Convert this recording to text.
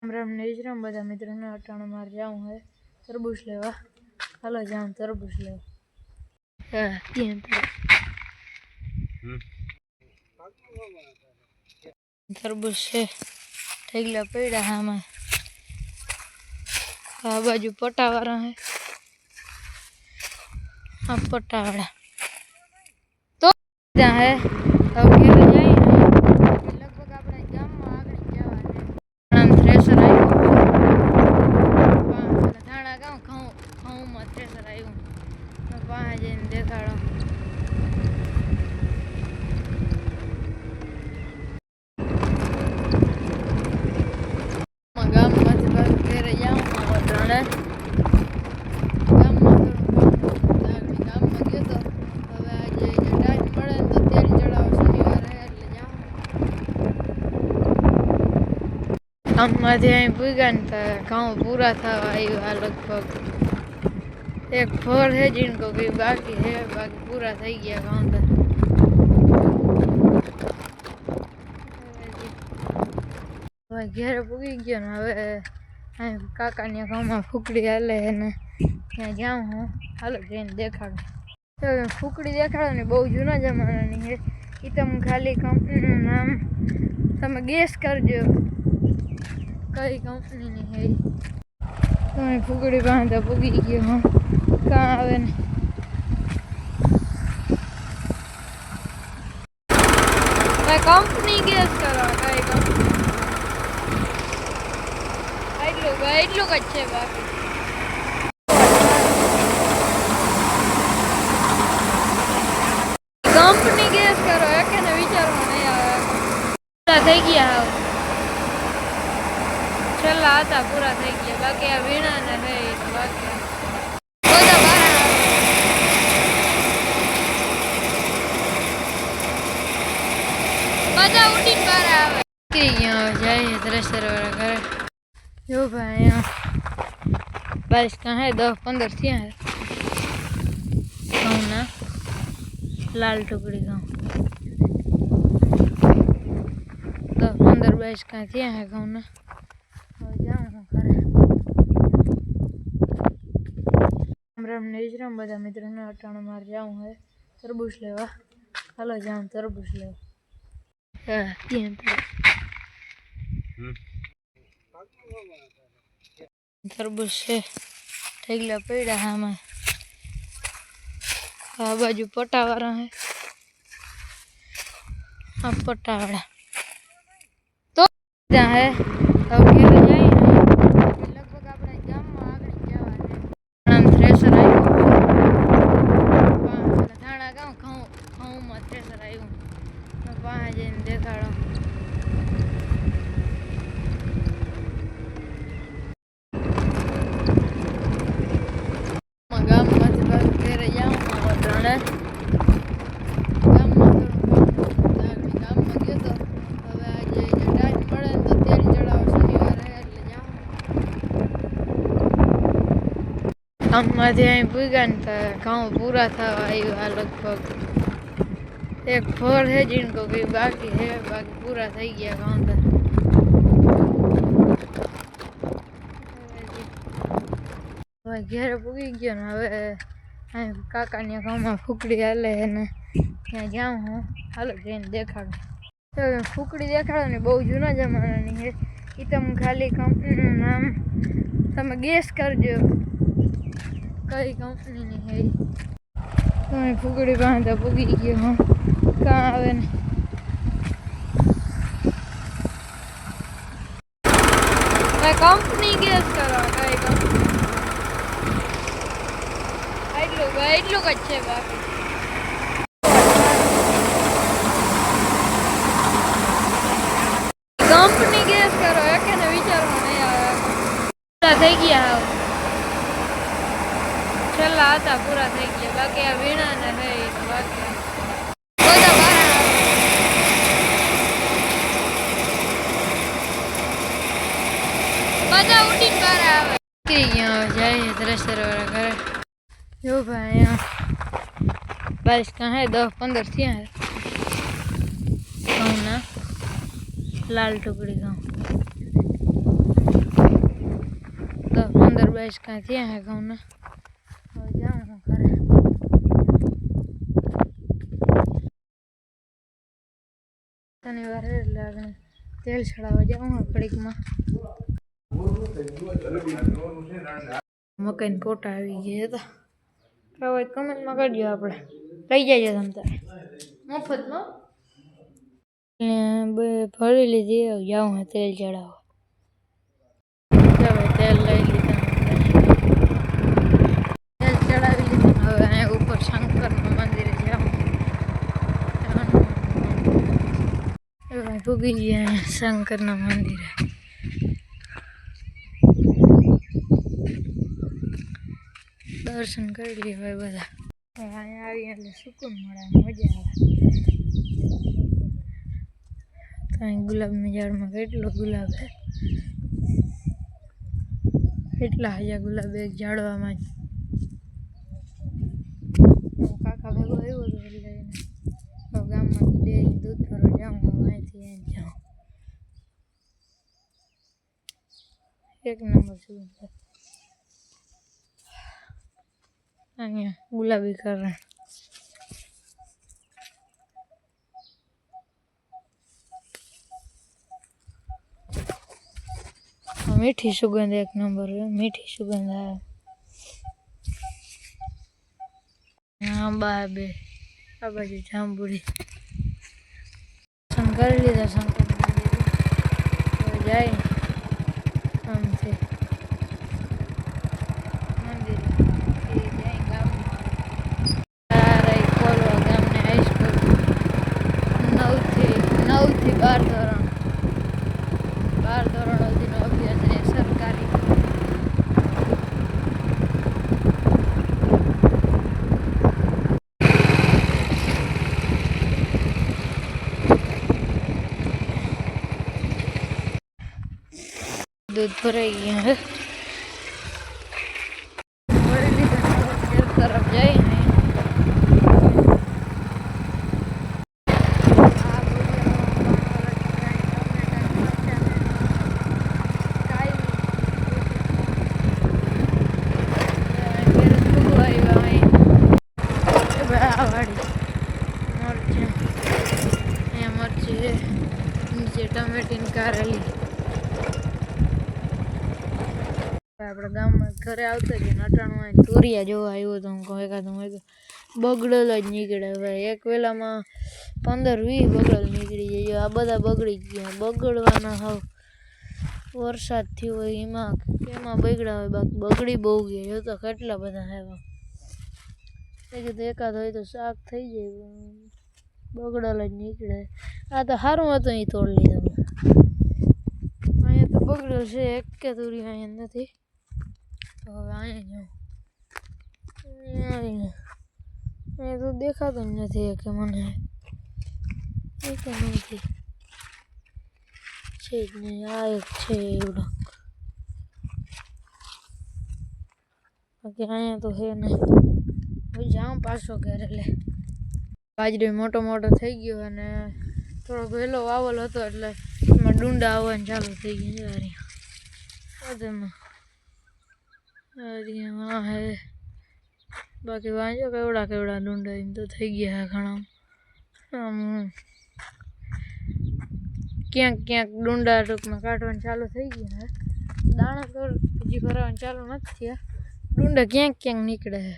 राम नेजराम बधा मित्रों ने अटाणा मार जाऊँ है तरबूज लेवा। हलो जाऊँ तरबूज लेवा। तरबूज से ठेगला पड़ा है हमें आ बाजू पटावाड़ा है आ पटावाड़ा तो क्या है तो घेरे जाए लगभग अपने गाम में आगे जवाने थ्रेसर आयो थाना गाँव खाऊं में थ्रेसर आयो वहाँ जैन देखाड़ो गाम में घेरे जाऊँ त्राणे गाम में गाम में गयो तो हवे आज टाइम મળે તો તેલ ચડાવો શનિવાર હે એટલે જાઉં ગામમાંથી અહીં પૂગ્યા ને તો ઘઉં પૂરા થવા આવ્યા लगभग एक फोर है जिनको भी बाकी है बाकी पूरा થઈ ગયા ઘઉં તો હવે ઘેરે પૂગી ગયો ને હવે કાકાની ગામમાં ફૂકડી હાલે ને ત્યાં જાઉં હું હાલો જઈને દેખાડું તો ફૂકડી દેખાડો ને બહુ જૂના જમાનાની છે એ તમે ખાલી કંપનીનું નામ તમે ગેસ કરજો કઈ કંપનીની છે તમે ફૂકડી બાંધા પૂગી ગયો હું કાં આવે ને કંપની ગેસ કરો કઈ કંપની એટલું જ છે બાકી કંપની ગેસ કરો કે ને વિચારવા નહીં આવે પૂરા થઈ ગયા હાવ છેલ્લા હતા પૂરા થઈ ગયા બાકી આ વીણા ને થઈ બાકી બધા બહાર બધા ઉડીને બહાર આવે ગયા જાય થ્રેસર વાળા ઘરે जो भाई यहाँ बारिश का है 10-15 थी है गाँव ना लाल टुकड़ी गाँव 10-15 का थी है गाँव ना और जाऊँ करे राम नेजराम बधा मित्रों ने अटाणा मार जाऊँ है तरबूज लेवा। हलो जाऊँ तरबूज लेवा। तरबूज से ठेगला पड़ा है हमें आ बाजू पटावाड़ा है आ पटावाड़ा तो क्या है तो घेरे जाए लगभग अपने गाम में आगे जवाने थ्रेसर आयो थाना गाँव खाऊं में थ्रेसर आयो वहाँ जैन देखाड़ो घेरे जाऊँ त्राणे गाम में गयो तो हवे आज टाइम મળે તો તેલ ચડાવો શનિવાર હે એટલે જાઉં ગામમાંથી અહીં પૂગ્યા ને તો ઘઉં પૂરા થવા આવ્યા लगभग एक फोर है जिनको भी बाकी है बाकी पूरा થઈ ગયા ઘઉં તો હવે ઘેરે પૂગી ગયો ને હવે કાકાની ગામમાં ફૂકડી હાલે ને ત્યાં જાઉં હું હાલો જઈને દેખાડું તો ફૂકડી દેખાડો ને બહુ જૂના જમાનાની છે એ તમે ખાલી કંપનીનું નામ તમે ગેસ કરજો કઈ કંપનીની છે તમે ફૂકડી બાંધા પૂગી ગયો હું કાં આવે ને કંપની ગેસ કરો કઈ કંપની એટલું જ છે બાકી કંપની ગેસ કરો કે ને વિચારવા નહીં આવે પૂરા થઈ ગયા હાવ છેલ્લા હતા પૂરા થઈ ગયા બાકી આ વીણા ને થઈ બાકી બધા બહાર બધા ઉડીને બહાર આવે ગયા જાય થ્રેસર વાળા ઘરે जो भाई यहाँ बारिश का है 10-15 थी है गाँव ना लाल टुकड़ी गाँव બાઈસ કાંઈ થયા હે ઘઉંને હવે જાઉં હું ઘરે શનિવાર એટલે આગળ તેલ ચડાવવા જાઉં ઘડીકમાં મકાઈને ફોટા આવી ગયા હતા હવે કમેન્ટમાં કરજો આપણે લઈ જજો તમ તારે મફતમાં ભરી લીધી જાઉં હે તેલ ચડાવવા તેલ લઈ લીધા તેલ ચડાવી લીધું હવે અહીંયા ઉપર શંકરના મંદિરે જાઉં ભૂગી ગયા શંકરના મંદિરે દર્શન કરી લઈએ ભાઈ બધા અહીંયા આવી એટલે સુકૂન મળે મજા આવે અહીં ગુલાબની ઝાડમાં કેટલો ગુલાબ છે કેટલા હજાર ગુલાબ એક ઝાડવામાં જ કાકા ભેગો આવ્યો હતો એટલે ગામમાં ડેરી દૂધ ભરવા જાઉં અહીંથી અહીં જાઉં એક નંબર સુગંધ અહીંયા ગુલાબી કલર મીઠી સુગંધ એક નંબર મીઠી સુગંધ આવે આંબા બે આ બાજુ જાંબુડી કરી લીધા શંકર મંદિર જાય આમથી મંદિર જાય ગામમાં ખોલવા ગામને હાઈસ્કૂલ 9 થી 12 ધોરણ 12 ધોરણ સુધીનો અભ્યાસ છે સરકારી दूध भराई गया है तरफ जाए नीचे टमेटीन कारेली આપણે ગામમાં ઘરે આવતા જ નટાણું તોરિયા જોવા આવ્યો તો હું કહું એકાદું બગડેલ જ નીકળે હવે એક વેલામાં 15-20 બગડેલ નીકળી જાય આ બધા બગડી ગયા બગડવાના હાવ વરસાદ થયો હોય એમાં બગડ્યા હોય બાકી બગડી બહુ ગયા જો તો કેટલા બધા આવ્યા એ કીધું એકાદ હોય તો શાક થઈ જાય બગડેલ જ નીકળે આ તો સારું હતું એ તોડ લીધા અહીંયા તો બગડેલ છે એક કે તોરી અહીંયા નથી તો હવે અહીંયા જાઉં અહીંયા તો દેખાતું જ નથી કે મને એ કે નથી છે જ નહીં આ એક છે એવડો બાકી અહીંયા તો છે નહીં હવે જાઉં પાછો ઘરે લે બાજરી મોટો થઈ ગયો અને થોડો વહેલો વાવલ હતો એટલે એમાં ડુંડા આવવાનું ચાલુ થઈ ગયા બધામાં હા હે બાકી વાંચો કેવડા ડુંડા એમ તો થઈ ગયા ઘણા ક્યાંક ડુંડા ટૂંકમાં કાઢવાનું ચાલુ થઈ ગયા દાણા તો હજી ભરવાનું ચાલુ નથી થયા ડુંડા ક્યાંક નીકળે છે